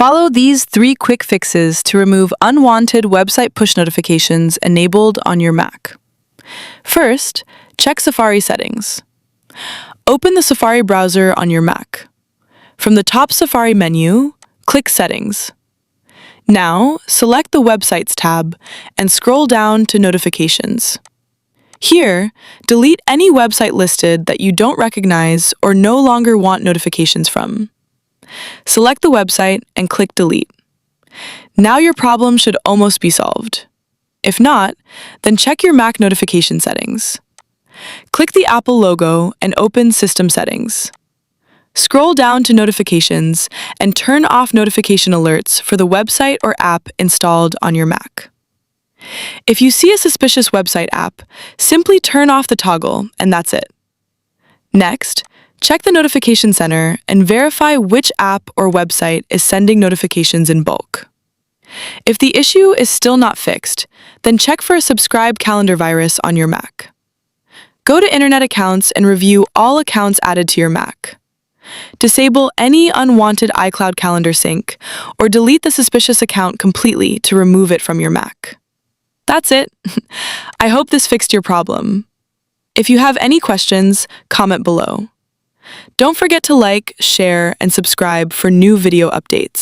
Follow these 3 quick fixes to remove unwanted website push notifications enabled on your Mac. First, check Safari settings. Open the Safari browser on your Mac. From the top Safari menu, click Settings. Now, select the Websites tab and scroll down to Notifications. Here, delete any website listed that you don't recognize or no longer want notifications from. Select the website and click Delete. Now your problem should almost be solved. If not, then check your Mac notification settings. Click the Apple logo and open System Settings. Scroll down to Notifications and turn off notification alerts for the website or app installed on your Mac. If you see a suspicious website app, simply turn off the toggle and that's it. Next, check the Notification Center and verify which app or website is sending notifications in bulk. If the issue is still not fixed, then check for a subscribe calendar virus on your Mac. Go to Internet Accounts and review all accounts added to your Mac. Disable any unwanted iCloud calendar sync or delete the suspicious account completely to remove it from your Mac. That's it. I hope this fixed your problem. If you have any questions, comment below. Don't forget to like, share, and subscribe for new video updates.